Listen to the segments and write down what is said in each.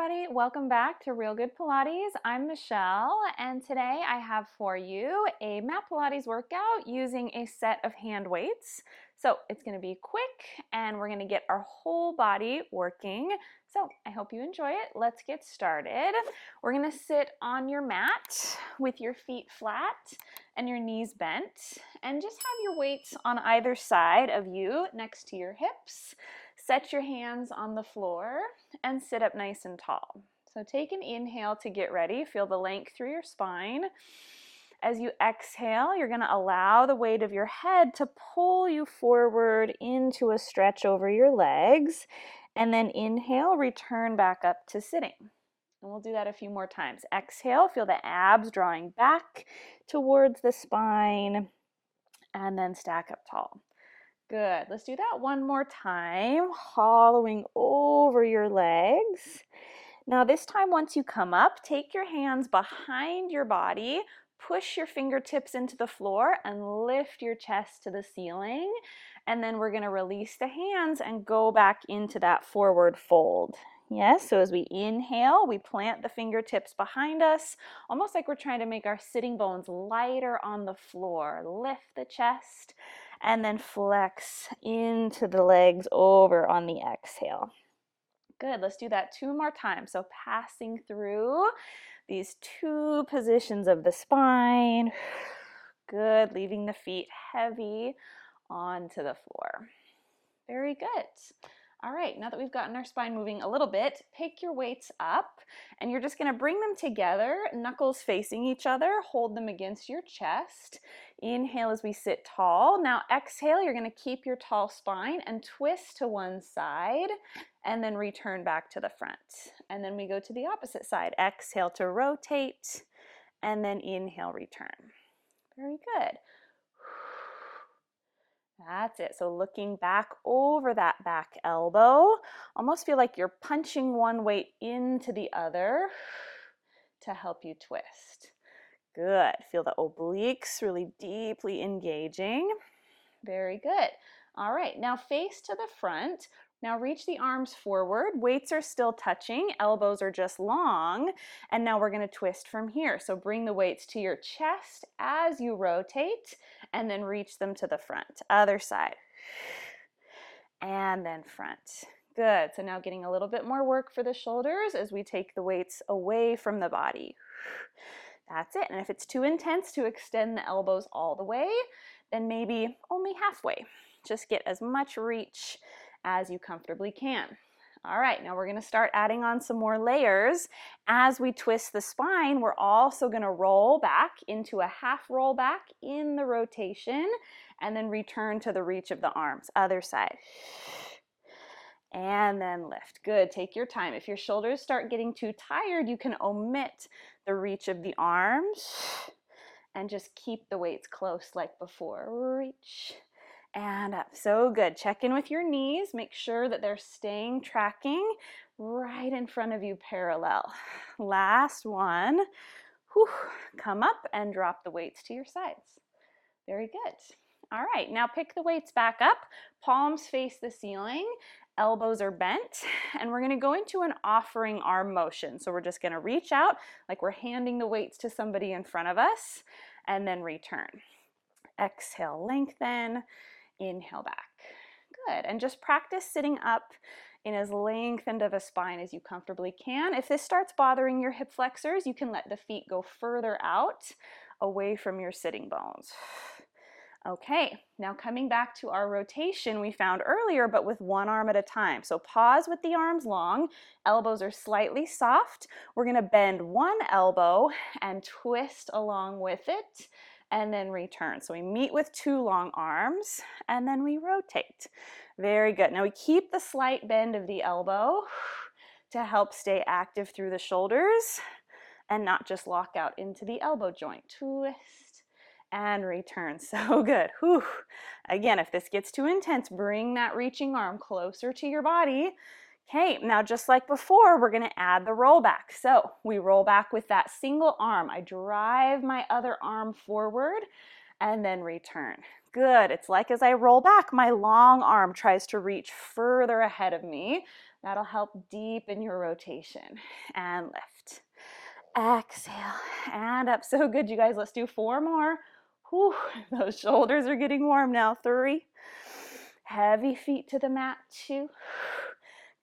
everybody. Welcome back to Real Good Pilates. I'm Michelle, and today I have for you a mat Pilates workout using a set of hand weights. So it's going to be quick, and we're going to get our whole body working. So I hope you enjoy it. Let's get started. We're going to sit on your mat with your feet flat and your knees bent, and just have your weights on either side of you next to your hips. Set your hands on the floor and sit up nice and tall. So take an inhale to get ready. Feel the length through your spine. As you exhale, you're going to allow the weight of your head to pull you forward into a stretch over your legs. And then inhale, return back up to sitting. And we'll do that a few more times. Exhale, feel the abs drawing back towards the spine. And then stack up tall. Good. Let's do that one more time, hollowing over your legs. Now this time, once you come up, take your hands behind your body, push your fingertips into the floor, and lift your chest to the ceiling. And then we're going to release the hands and go back into that forward fold. Yes, so as we inhale, we plant the fingertips behind us, almost like we're trying to make our sitting bones lighter on the floor. Lift the chest. And then flex into the legs over on the exhale. Good, let's do that two more times. So passing through these two positions of the spine. Good, leaving the feet heavy onto the floor. Very good. All right, now that we've gotten our spine moving a little bit, pick your weights up and you're just going to bring them together, knuckles facing each other, hold them against your chest. Inhale as we sit tall. Now exhale, you're going to keep your tall spine and twist to one side and then return back to the front. And then we go to the opposite side. Exhale to rotate and then inhale, return. Very good. That's it. So looking back over that back elbow, almost feel like you're punching one weight into the other to help you twist. Good. Feel the obliques really deeply engaging. Very good. All right, now face to the front. Now reach the arms forward. Weights are still touching, elbows are just long. And now we're going to twist from here. So bring the weights to your chest as you rotate and then reach them to the front. Other side. And then front. Good. So now getting a little bit more work for the shoulders as we take the weights away from the body. That's it. And if it's too intense to extend the elbows all the way, then maybe only halfway. Just get as much reach as you comfortably can. All right, now we're going to start adding on some more layers. As we twist the spine, we're also going to roll back into a half roll back in the rotation and then return to the reach of the arms. Other side. And then lift. Good. Take your time. If your shoulders start getting too tired, you can omit the reach of the arms and just keep the weights close like before. Reach and up. So good. Check in with your knees. Make sure that they're staying tracking right in front of you parallel. Last one. Whew. Come up and drop the weights to your sides. Very good. All right, now pick the weights back up. Palms face the ceiling. Elbows are bent, and we're going to go into an offering arm motion. So we're just going to reach out like we're handing the weights to somebody in front of us, and then return. Exhale, lengthen. Inhale back. Good. And just practice sitting up in as lengthened of a spine as you comfortably can. If this starts bothering your hip flexors, you can let the feet go further out, away from your sitting bones. Okay, now coming back to our rotation we found earlier, but with one arm at a time. So pause with the arms long, elbows are slightly soft. We're going to bend one elbow and twist along with it and then return. So we meet with two long arms and then we rotate. Very good. Now we keep the slight bend of the elbow to help stay active through the shoulders and not just lock out into the elbow joint. Twist and return. So good. Whew. Again, if this gets too intense, bring that reaching arm closer to your body. Okay, now just like before, we're going to add the roll back. So we roll back with that single arm. I drive my other arm forward and then return. Good. It's like as I roll back, my long arm tries to reach further ahead of me. That'll help deepen your rotation. And lift. Exhale and up. So good, you guys. Let's do 4 more. Whew, those shoulders are getting warm now. 3. Heavy feet to the mat. 2.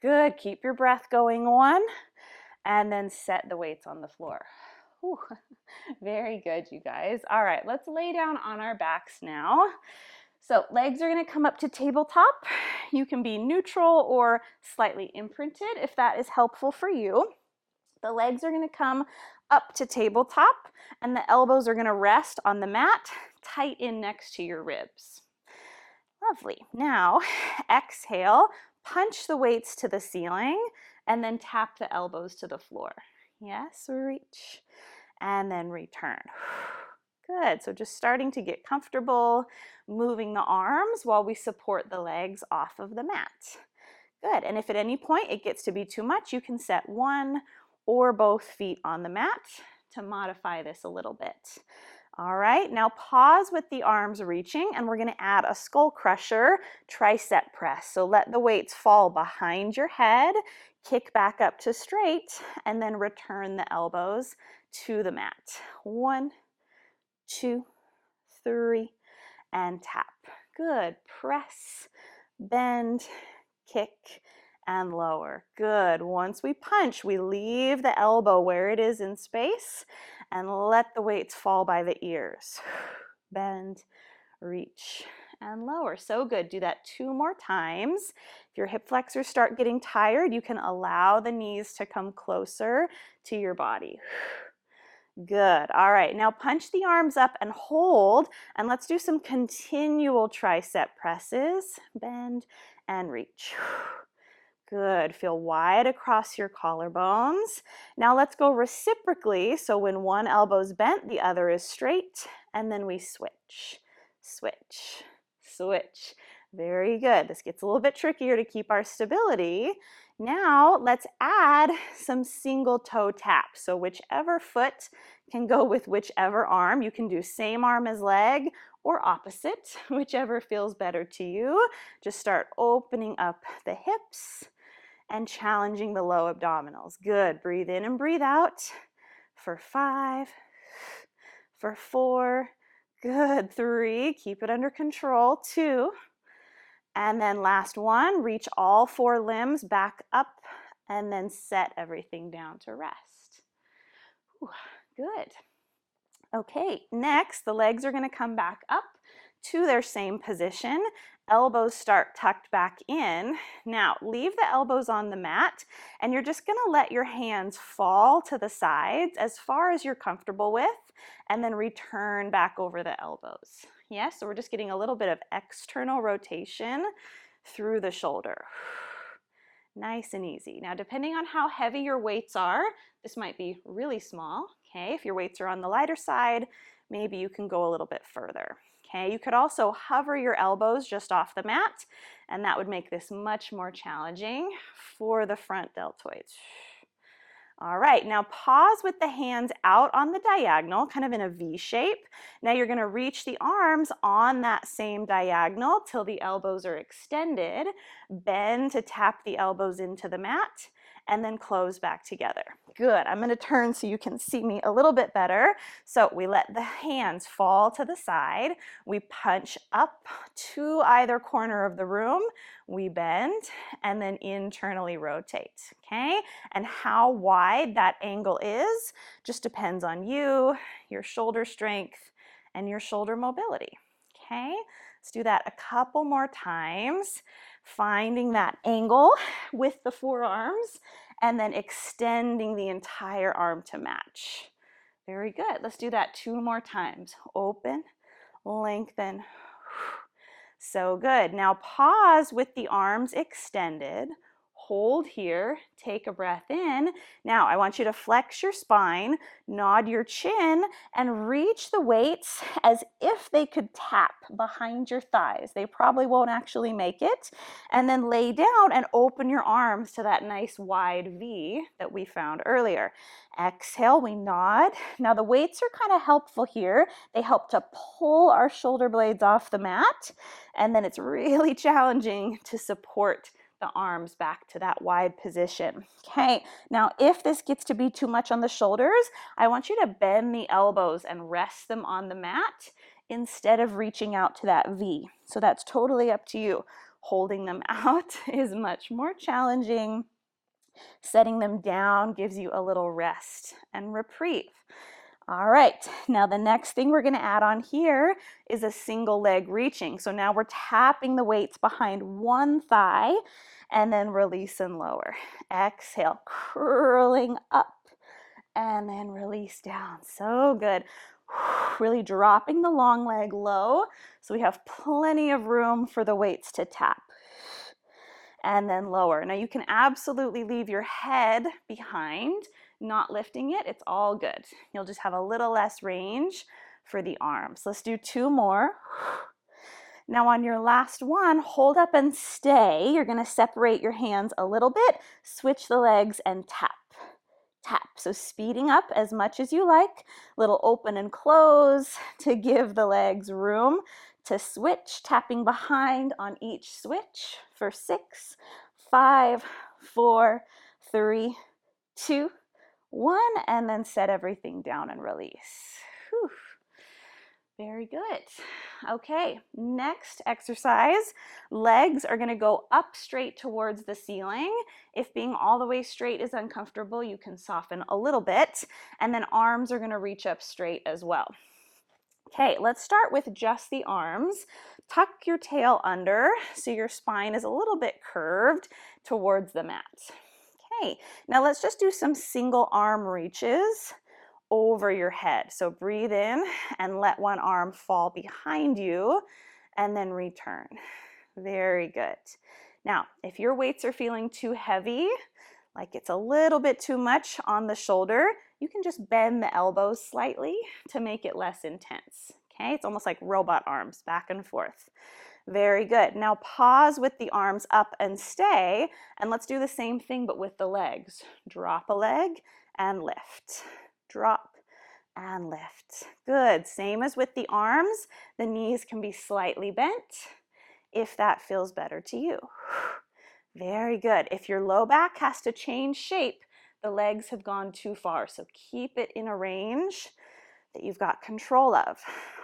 Good. Keep your breath going. 1. And then set the weights on the floor. Whew. Very good, you guys. All right, let's lay down on our backs now. So legs are going to come up to tabletop. You can be neutral or slightly imprinted if that is helpful for you. The legs are going to come up to tabletop and the elbows are going to rest on the mat, tight in next to your ribs. Lovely. Now, exhale, punch the weights to the ceiling and then tap the elbows to the floor. Yes, reach and then return. Good. So just starting to get comfortable moving the arms while we support the legs off of the mat. Good. And if at any point it gets to be too much, you can set 1 or both feet on the mat to modify this a little bit. All right, now pause with the arms reaching and we're going to add a skull crusher tricep press. So let the weights fall behind your head, kick back up to straight, and then return the elbows to the mat. 1, 2, 3, and tap. Good. Press, bend, kick, and lower. Good. Once we punch, we leave the elbow where it is in space and let the weights fall by the ears. Bend, reach, and lower. So good. Do that 2 more times. If your hip flexors start getting tired, you can allow the knees to come closer to your body. Good. All right. Now punch the arms up and hold, and let's do some continual tricep presses. Bend and reach. Good. Feel wide across your collarbones. Now let's go reciprocally. So when one elbow's bent, the other is straight, and then we switch, switch, switch. Very good. This gets a little bit trickier to keep our stability. Now let's add some single toe taps. So whichever foot can go with whichever arm. You can do same arm as leg or opposite, whichever feels better to you. Just start opening up the hips and challenging the low abdominals. Good. Breathe in and breathe out for 5, for 4, good. 3, keep it under control. 2, and then last one, reach all 4 limbs back up and then set everything down to rest. Whew, good. Okay, next the legs are going to come back up to their same position. Elbows start tucked back in. Now leave the elbows on the mat and you're just going to let your hands fall to the sides as far as you're comfortable with and then return back over the elbows. Yes, so we're just getting a little bit of external rotation through the shoulder. Nice and easy. Now depending on how heavy your weights are, this might be really small. Okay, if your weights are on the lighter side, maybe you can go a little bit further. Okay, you could also hover your elbows just off the mat, and that would make this much more challenging for the front deltoids. All right, now pause with the hands out on the diagonal, kind of in a V shape. Now you're going to reach the arms on that same diagonal till the elbows are extended. Bend to tap the elbows into the mat, and then close back together. Good. I'm going to turn so you can see me a little bit better. So we let the hands fall to the side. We punch up to either corner of the room. We bend and then internally rotate. Okay? And how wide that angle is just depends on you, your shoulder strength, and your shoulder mobility. Okay? Let's do that a couple more times. Finding that angle with the forearms and then extending the entire arm to match. Very good. Let's do that 2 more times. Open, lengthen. So good. Now pause with the arms extended. hold here, take a breath in. Now I want you to flex your spine, nod your chin, and reach the weights as if they could tap behind your thighs. They probably won't actually make it. And then lay down and open your arms to that nice wide V that we found earlier. Exhale, we nod. Now the weights are kind of helpful here. They help to pull our shoulder blades off the mat, and then it's really challenging to support the arms back to that wide position. Okay, now if this gets to be too much on the shoulders, I want you to bend the elbows and rest them on the mat instead of reaching out to that V. So that's totally up to you. Holding them out is much more challenging. Setting them down gives you a little rest and reprieve. All right, now the next thing we're going to add on here is a single leg reaching. So now we're tapping the weights behind one thigh and then release and lower. Exhale, curling up and then release down. So good. Really dropping the long leg low so we have plenty of room for the weights to tap. And then lower. Now you can absolutely leave your head behind, not lifting it. It's all good. You'll just have a little less range for the arms. Let's do 2 more. Now on your last one, hold up and stay. You're going to separate your hands a little bit, switch the legs and tap. Tap. So speeding up as much as you like, little open and close to give the legs room to switch, tapping behind on each switch for 6, 5, 4, 3, 2, 1, and then set everything down and release. Whew. Very good. Okay, next exercise. Legs are going to go up straight towards the ceiling. If being all the way straight is uncomfortable, you can soften a little bit, and then arms are going to reach up straight as well. Okay, let's start with just the arms. Tuck your tail under so your spine is a little bit curved towards the mat. Okay, now let's just do some single arm reaches over your head. So breathe in and let one arm fall behind you and then return. Very good. Now, if your weights are feeling too heavy, like it's a little bit too much on the shoulder, you can just bend the elbows slightly to make it less intense. Okay, it's almost like robot arms, back and forth. Very good. Now pause with the arms up and stay, and let's do the same thing but with the legs. Drop a leg and lift. Drop and lift. Good. Same as with the arms, the knees can be slightly bent if that feels better to you. Very good. If your low back has to change shape, the legs have gone too far, so keep it in a range that you've got control of.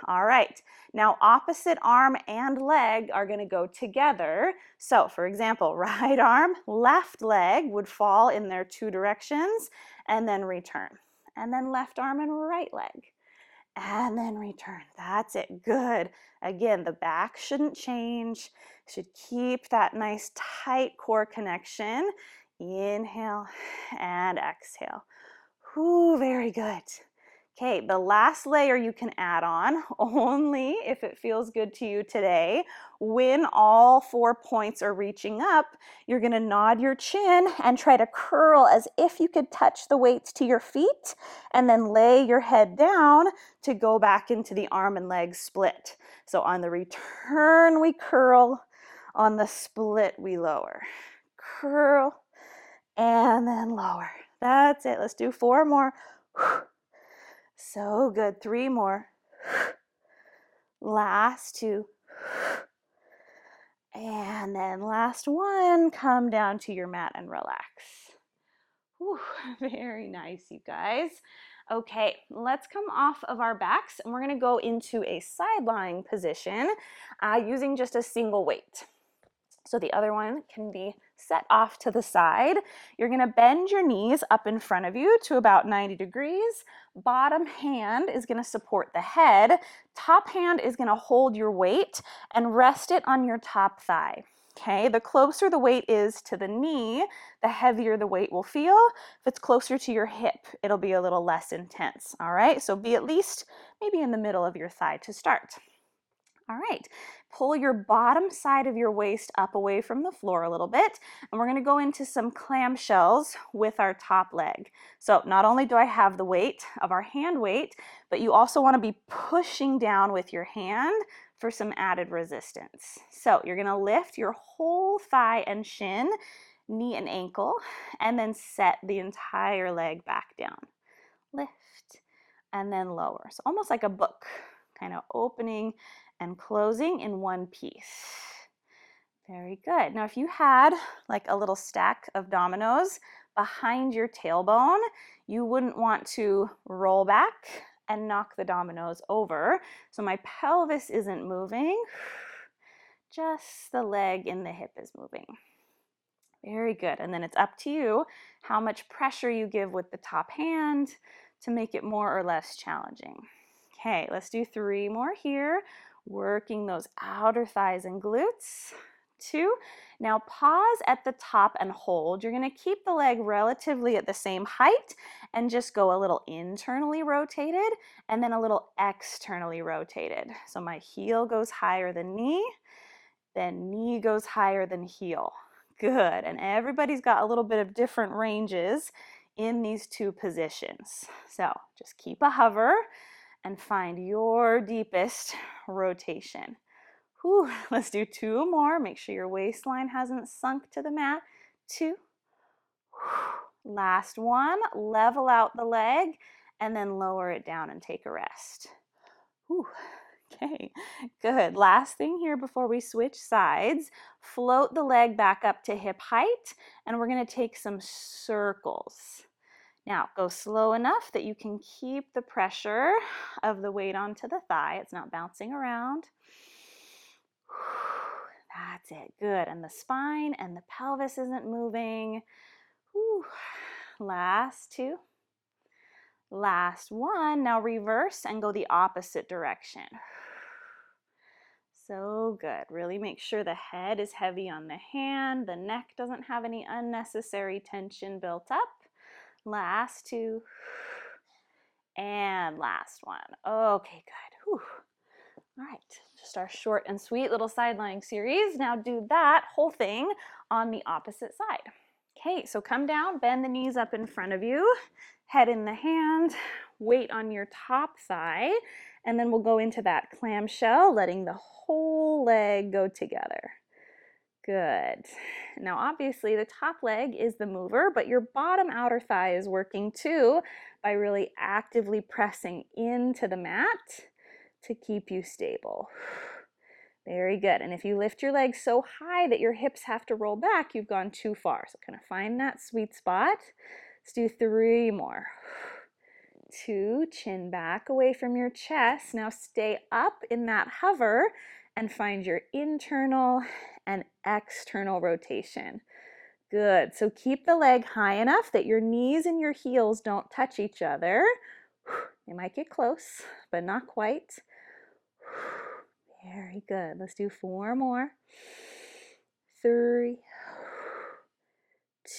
All right, now opposite arm and leg are going to go together. So for example, right arm, left leg would fall in their 2 directions and then return. And then left arm and right leg. And then return. That's it. Good. Again, the back shouldn't change. Should keep that nice tight core connection. Inhale and exhale. Ooh, very good. Okay, the last layer you can add on, only if it feels good to you today. When all 4 points are reaching up, you're going to nod your chin and try to curl as if you could touch the weights to your feet, and then lay your head down to go back into the arm and leg split. So on the return, we curl. On the split, we lower. Curl, and then lower. That's it. Let's do 4 more. So good. 3 more. Last 2. And then last 1. Come down to your mat and relax. Whew, very nice, you guys. Okay, let's come off of our backs and we're going to go into a side lying position using just a single weight. So the other one can be set off to the side. You're going to bend your knees up in front of you to about 90 degrees. Bottom hand is going to support the head. Top hand is going to hold your weight and rest it on your top thigh. Okay, the closer the weight is to the knee, the heavier the weight will feel. If it's closer to your hip, it'll be a little less intense. All right, so be at least maybe in the middle of your thigh to start. All right, pull your bottom side of your waist up away from the floor a little bit, and we're gonna go into some clamshells with our top leg. So not only do I have the weight of our hand weight, but you also wanna be pushing down with your hand for some added resistance. So you're gonna lift your whole thigh and shin, knee and ankle, and then set the entire leg back down. Lift, and then lower. So almost like a book, kind of opening and closing in one piece. Very good. Now if you had like a little stack of dominoes behind your tailbone, you wouldn't want to roll back and knock the dominoes over. So my pelvis isn't moving, just the leg and the hip is moving. Very good. And then it's up to you how much pressure you give with the top hand to make it more or less challenging. Okay, let's do 3 more here, working those outer thighs and glutes. 2. Now pause at the top and hold. You're going to keep the leg relatively at the same height and just go a little internally rotated and then a little externally rotated. So my heel goes higher than knee, then knee goes higher than heel. Good, and everybody's got a little bit of different ranges in these 2 positions. So just keep a hover and find your deepest rotation. Whew, let's do 2 more. Make sure your waistline hasn't sunk to the mat. 2. Last one, level out the leg and then lower it down and take a rest. Whew. Okay, good. Last thing here before we switch sides, float the leg back up to hip height, and we're going to take some circles. Now, go slow enough that you can keep the pressure of the weight onto the thigh. It's not bouncing around. That's it. Good. And the spine and the pelvis isn't moving. Whew. Last 2. Last one. Now reverse and go the opposite direction. So good. Really make sure the head is heavy on the hand. The neck doesn't have any unnecessary tension built up. Last 2. And last one. Okay, good. Whew. All right, just our short and sweet little sideline series. Now do that whole thing on the opposite side. Okay, so come down, bend the knees up in front of you, head in the hand, weight on your top thigh, and then we'll go into that clamshell, letting the whole leg go together. Good. Now obviously the top leg is the mover, but your bottom outer thigh is working too by really actively pressing into the mat to keep you stable. Very good. And if you lift your legs so high that your hips have to roll back, you've gone too far. So kind of find that sweet spot. Let's do 3 more. 2, chin back away from your chest. Now stay up in that hover and find your internal and external rotation. Good. So keep the leg high enough that your knees and your heels don't touch each other. They might get close, but not quite. Very good. Let's do 4 more. 3,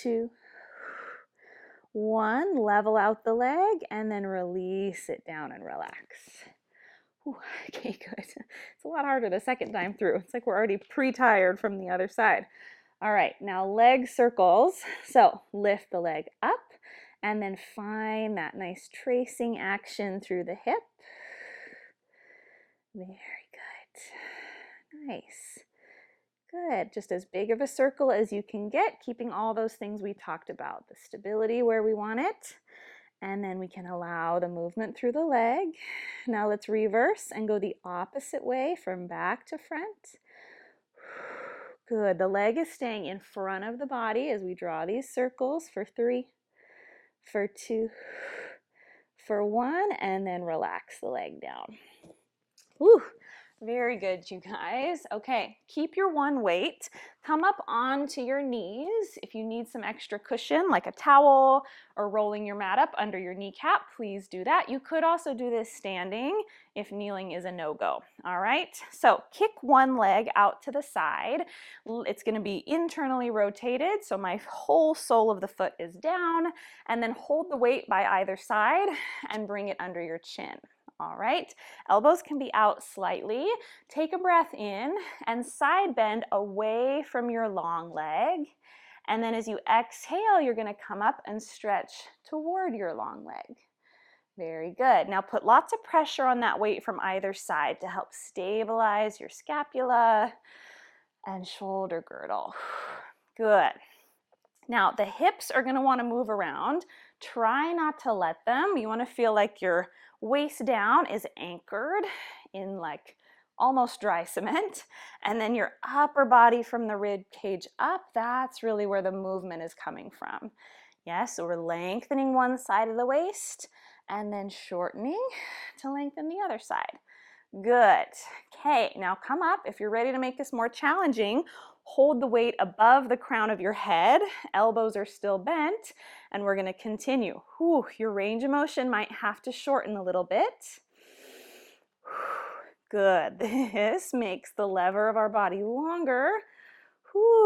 2, 1. Level out the leg and then release it down and relax. Whew, okay, good. It's a lot harder the second time through. It's like we're already pre-tired from the other side. All right, now leg circles. So lift the leg up and then find that nice tracing action through the hip. Very good. Nice. Good. Just as big of a circle as you can get, keeping all those things we talked about. The stability where we want it. And then we can allow the movement through the leg. Now let's reverse and go the opposite way from back to front. Good. The leg is staying in front of the body as we draw these circles for 3, for 2, for 1, and then relax the leg down. Woo. Very good, you guys. Okay, keep your one weight. Come up onto your knees. If you need some extra cushion, like a towel or rolling your mat up under your kneecap, please do that. You could also do this standing if kneeling is a no-go. All right, so kick one leg out to the side. It's going to be internally rotated, so my whole sole of the foot is down, and then hold the weight by either side and bring it under your chin. All right, elbows can be out slightly. Take a breath in and side bend away from your long leg. And then as you exhale, you're gonna come up and stretch toward your long leg. Very good. Now put lots of pressure on that weight from either side to help stabilize your scapula and shoulder girdle. Good. Now the hips are gonna wanna move around. Try not to let them. You wanna feel like your waist down is anchored in like almost dry cement. And then your upper body from the rib cage up, that's really where the movement is coming from. Yes, so we're lengthening one side of the waist and then shortening to lengthen the other side. Good. Okay, now come up. If you're ready to make this more challenging, hold the weight above the crown of your head. Elbows are still bent, and we're going to continue. Whew, your range of motion might have to shorten a little bit. Good. This makes the lever of our body longer,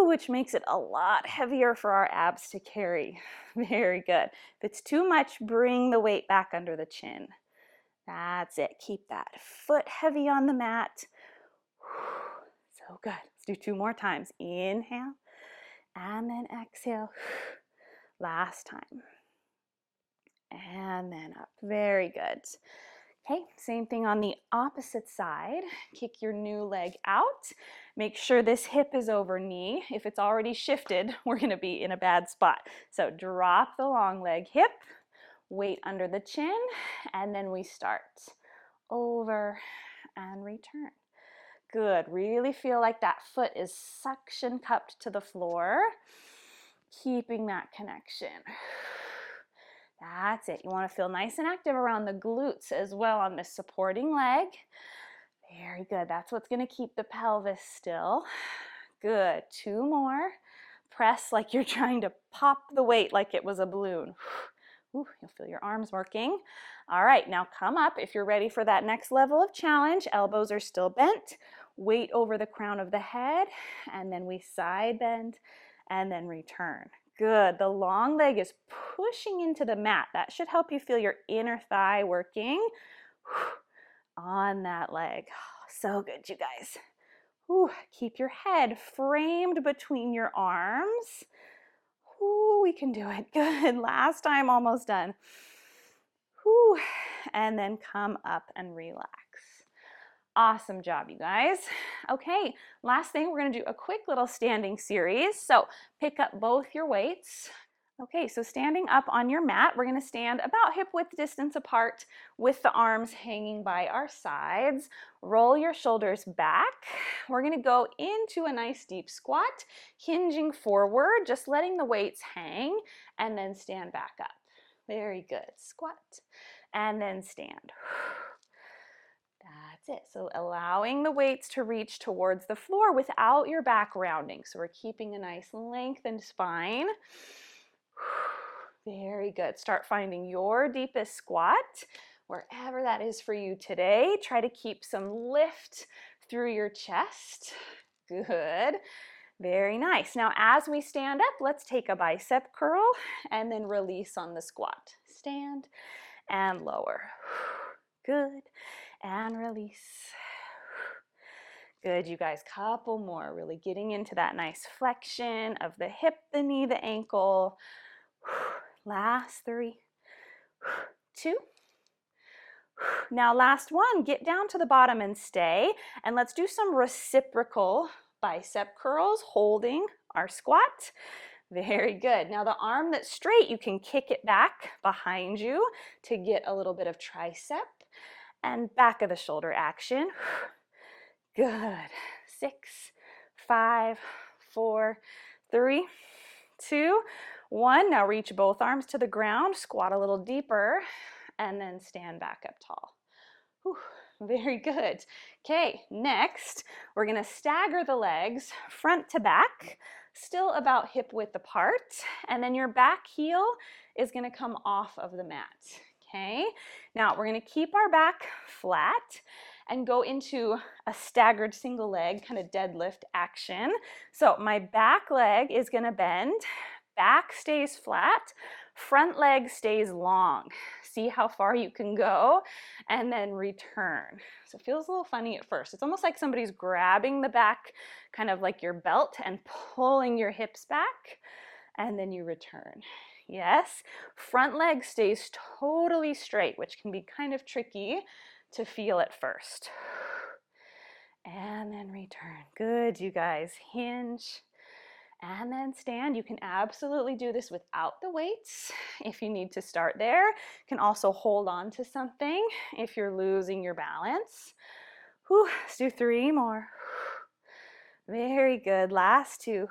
which makes it a lot heavier for our abs to carry. Very good. If it's too much, bring the weight back under the chin. That's it. Keep that foot heavy on the mat. So good. Let's do 2 more times. Inhale and then exhale. Last time. And then up. Very good. Okay, same thing on the opposite side. Kick your new leg out. Make sure this hip is over knee. If it's already shifted, we're going to be in a bad spot. So drop the long leg hip, weight under the chin, and then we start. Over and return. Good. Really feel like that foot is suction cupped to the floor. Keeping that connection. That's it. You want to feel nice and active around the glutes as well on this supporting leg. Very good. That's what's going to keep the pelvis still. Good. 2 more. Press like you're trying to pop the weight like it was a balloon. Ooh, you'll feel your arms working. All right, now come up if you're ready for that next level of challenge. Elbows are still bent. Weight over the crown of the head, and then we side bend and then return. Good. The long leg is pushing into the mat. That should help you feel your inner thigh working on that leg. So good, you guys. Keep your head framed between your arms. We can do it. Good. Last time, almost done. And then come up and relax. Awesome job, you guys. Okay, last thing, we're going to do a quick little standing series. So pick up both your weights. Okay, so standing up on your mat, we're going to stand about hip width distance apart with the arms hanging by our sides. Roll your shoulders back. We're going to go into a nice deep squat, hinging forward, just letting the weights hang, and then stand back up. Very good. Squat, and then stand. That's it. So allowing the weights to reach towards the floor without your back rounding. So we're keeping a nice lengthened spine. Very good. Start finding your deepest squat, wherever that is for you today. Try to keep some lift through your chest. Good. Very nice. Now as we stand up, let's take a bicep curl and then release on the squat. Stand and lower. Good. And release. Good, you guys. Couple more. Really getting into that nice flexion of the hip, the knee, the ankle. Last 3, 2. Now last one. Get down to the bottom and stay. And let's do some reciprocal bicep curls, holding our squat. Very good. Now the arm that's straight, you can kick it back behind you to get a little bit of tricep and back of the shoulder action. Good. 6, 5, 4, 3, 2, 1. Now reach both arms to the ground, squat a little deeper, and then stand back up tall. Very good. Okay, next, we're going to stagger the legs front to back, still about hip width apart, and then your back heel is going to come off of the mat. Okay, now we're going to keep our back flat and go into a staggered single leg kind of deadlift action. So my back leg is going to bend, back stays flat, Front leg stays long. See how far you can go, and then return. So it feels a little funny at first. It's almost like somebody's grabbing the back, kind of like your belt, and pulling your hips back, and then you return. Yes, front leg stays totally straight, which can be kind of tricky to feel at first. And then return. Good, you guys. Hinge and then stand. You can absolutely do this without the weights if you need to start there. You can also hold on to something if you're losing your balance. Whew, let's do 3 more. Very good. Last 2.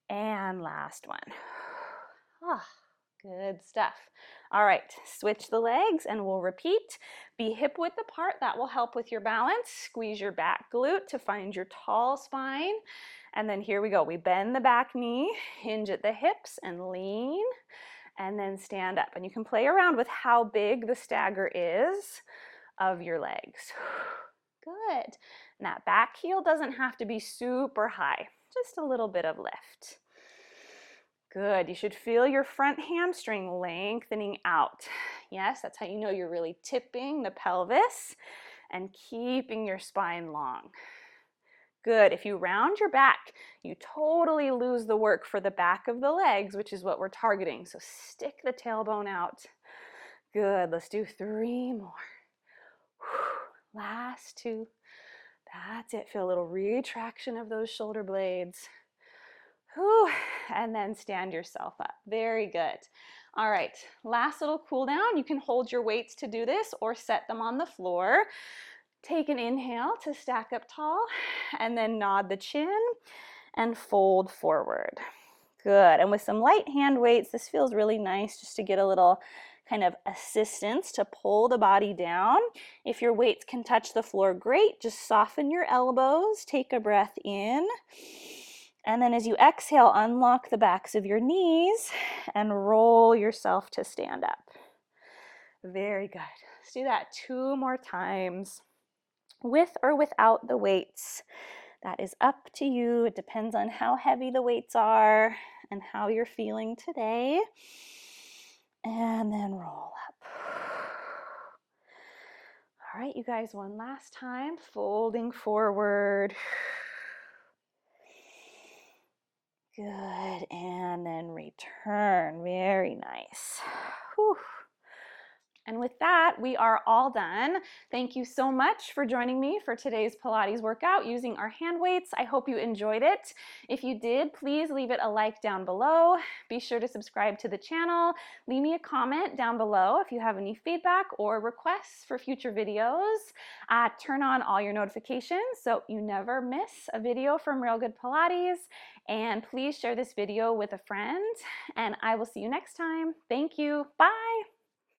And last one. Ah, good stuff. All right, switch the legs and we'll repeat. Be hip width apart. That will help with your balance. Squeeze your back glute to find your tall spine. And then here we go. We bend the back knee, hinge at the hips and lean, and then stand up. And you can play around with how big the stagger is of your legs. Good. And that back heel doesn't have to be super high, just a little bit of lift. Good. You should feel your front hamstring lengthening out. Yes, that's how you know you're really tipping the pelvis and keeping your spine long. Good. If you round your back, you totally lose the work for the back of the legs, which is what we're targeting. So stick the tailbone out. Good. Let's do 3 more. Last 2. That's it. Feel a little retraction of those shoulder blades. Whew. And then stand yourself up. Very good. All right. Last little cool down. You can hold your weights to do this or set them on the floor. Take an inhale to stack up tall and then nod the chin and fold forward. Good. And with some light hand weights, this feels really nice just to get a little kind of assistance to pull the body down. If your weights can touch the floor, great. Just soften your elbows. Take a breath in. And then as you exhale, unlock the backs of your knees and roll yourself to stand up. Very good. Let's do that 2 more times. With or without the weights. That is up to you. It depends on how heavy the weights are and how you're feeling today. And then roll up. All right, you guys, one last time. Folding forward. Good. And then return. Very nice. Whew. And with that, we are all done. Thank you so much for joining me for today's Pilates workout using our hand weights. I hope you enjoyed it. If you did, please leave it a like down below. Be sure to subscribe to the channel. Leave me a comment down below if you have any feedback or requests for future videos. Turn on all your notifications so you never miss a video from Real Good Pilates. And please share this video with a friend. And I will see you next time. Thank you. Bye.